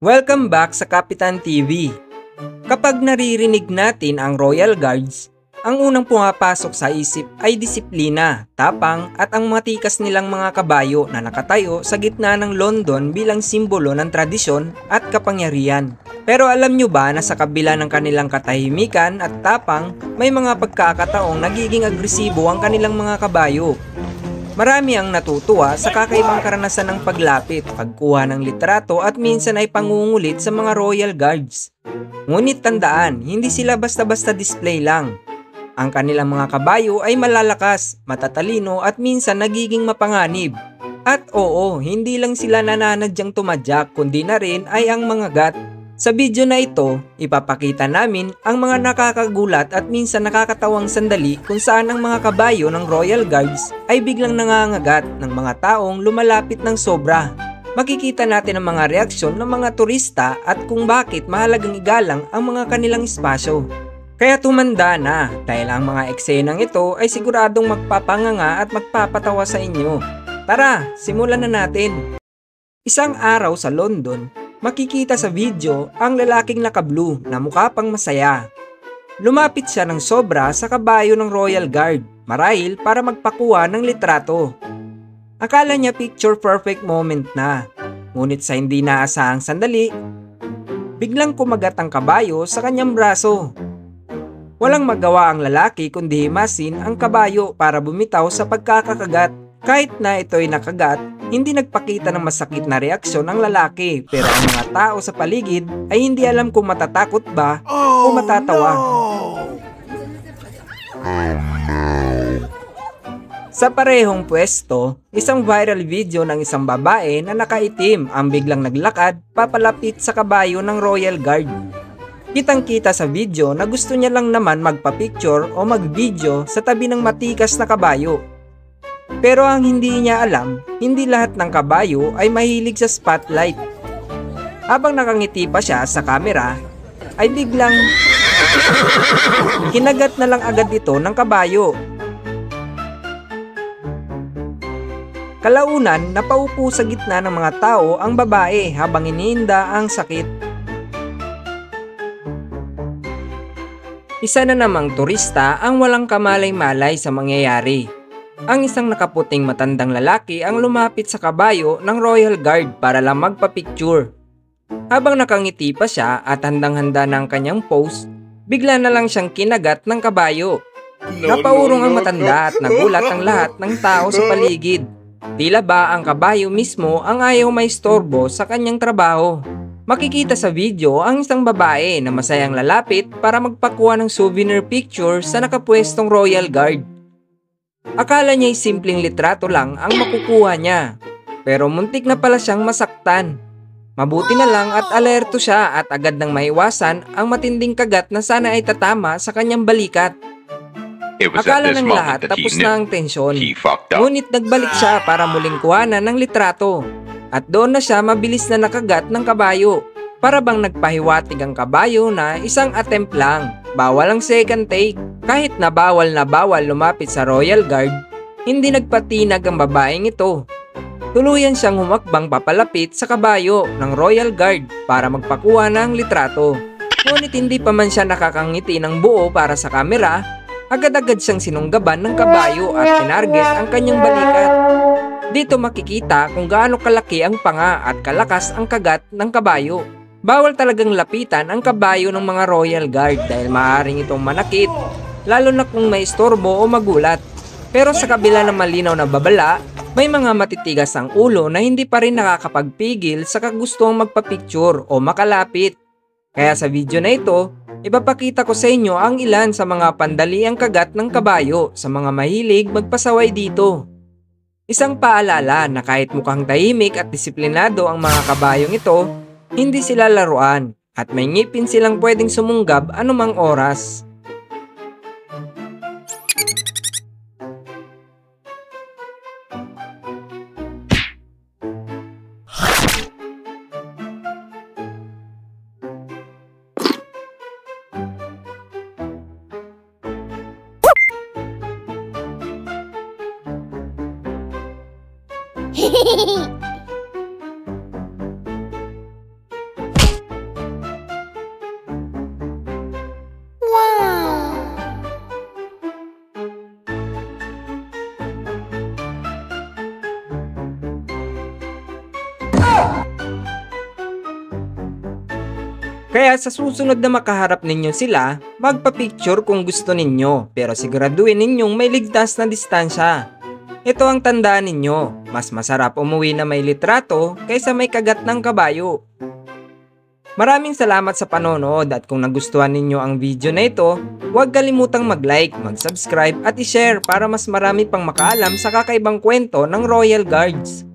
Welcome back sa Kapitan TV. Kapag naririnig natin ang Royal Guards, ang unang pumapasok sa isip ay disiplina, tapang at ang matikas nilang mga kabayo na nakatayo sa gitna ng London bilang simbolo ng tradisyon at kapangyarihan. Pero alam nyo ba na sa kabila ng kanilang katahimikan at tapang, may mga pagkakataong nagiging agresibo ang kanilang mga kabayo? Marami ang natutuwa sa kakaibang karanasan ng paglapit, pagkuha ng litrato at minsan ay pangungulit sa mga Royal Guards. Ngunit tandaan, hindi sila basta-basta display lang. Ang kanilang mga kabayo ay malalakas, matatalino at minsan nagiging mapanganib. At oo, hindi lang sila nananadyang tumadyak kundi na rin ay ang mga gat. Sa video na ito, ipapakita namin ang mga nakakagulat at minsan nakakatawang sandali kung saan ang mga kabayo ng Royal Guards ay biglang nangangagat ng mga taong lumalapit ng sobra. Makikita natin ang mga reaksyon ng mga turista at kung bakit mahalagang igalang ang mga kanilang espasyo. Kaya tumanda na dahil ang mga eksenang ito ay siguradong magpapanganga at magpapatawa sa inyo. Tara, simulan na natin! Isang araw sa London, makikita sa video ang lalaking naka-blue na mukha pang masaya. Lumapit siya ng sobra sa kabayo ng Royal Guard, marahil para magpakuha ng litrato. Akala niya picture perfect moment na, ngunit sa hindi naasahang sandali, biglang kumagat ang kabayo sa kanyang braso. Walang magawa ang lalaki kundi himasin ang kabayo para bumitaw sa pagkakakagat. Kahit na ito'y nakagat, hindi nagpakita ng masakit na reaksyon ang lalaki, pero ang mga tao sa paligid ay hindi alam kung matatakot ba o matatawa. Sa parehong pwesto, isang viral video ng isang babae na nakaitim ang biglang naglakad papalapit sa kabayo ng Royal Guard. Kitang-kita sa video na gusto niya lang naman magpa-picture o mag-video sa tabi ng matikas na kabayo. Pero ang hindi niya alam, hindi lahat ng kabayo ay mahilig sa spotlight. Habang nakangiti pa siya sa camera, ay biglang kinagat na lang agad ito ng kabayo. Kalaunan, napaupo sa gitna ng mga tao ang babae habang iniinda ang sakit. Isa na namang turista ang walang kamalay-malay sa mangyayari. Ang isang nakaputing matandang lalaki ang lumapit sa kabayo ng Royal Guard para lang magpa-picture. Habang nakangiti pa siya at handang-handa na ang kanyang pose, bigla na lang siyang kinagat ng kabayo. Napaurong ang matanda at nagulat ang lahat ng tao sa paligid. Tila ba ang kabayo mismo ang ayaw maistorbo sa kanyang trabaho. Makikita sa video ang isang babae na masayang lalapit para magpakuha ng souvenir picture sa nakapwestong Royal Guard. Akala niya'y simpleng litrato lang ang makukuha niya, pero muntik na pala siyang masaktan. Mabuti na lang at alerto siya at agad nang maiwasan ang matinding kagat na sana ay tatama sa kanyang balikat. Akala ng lahat tapos na ang tensyon, ngunit nagbalik siya para muling kuhanan ng litrato. At doon na siya mabilis na nakagat ng kabayo. Para bang nagpahiwatig ang kabayo na isang attempt lang, bawal ang second take. Kahit na bawal lumapit sa Royal Guard, hindi nagpatinag ang babaeng ito. Tuluyan siyang humakbang papalapit sa kabayo ng Royal Guard para magpakuha ng litrato. Ngunit hindi pa man siya nakakangiti ng buo para sa kamera, agad-agad siyang sinunggaban ng kabayo at tinarget ang kanyang balikat. Dito makikita kung gaano kalaki ang panga at kalakas ang kagat ng kabayo. Bawal talagang lapitan ang kabayo ng mga Royal Guard dahil maaaring itong manakit, lalo na kung may istorbo o magulat. Pero sa kabila ng malinaw na babala, may mga matitigas ang ulo na hindi pa rin nakakapagpigil sa kagustuhang magpa-picture o makalapit. Kaya sa video na ito, ipapakita ko sa inyo ang ilan sa mga pandaliang kagat ng kabayo sa mga mahilig magpasaway dito. Isang paalala na kahit mukhang tahimik at disiplinado ang mga kabayong ito, hindi sila laruan at may ngipin silang pwedeng sumunggab anumang oras. Kaya sa susunod na makaharap ninyo sila, magpa-picture kung gusto ninyo pero siguraduhin ninyong may ligtas na distansya. Ito ang tandaan ninyo, mas masarap umuwi na may litrato kaysa may kagat ng kabayo. Maraming salamat sa panonood at kung nagustuhan ninyo ang video na ito, huwag kalimutang mag-like, mag-subscribe at i-share para mas marami pang makaalam sa kakaibang kwento ng Royal Guards.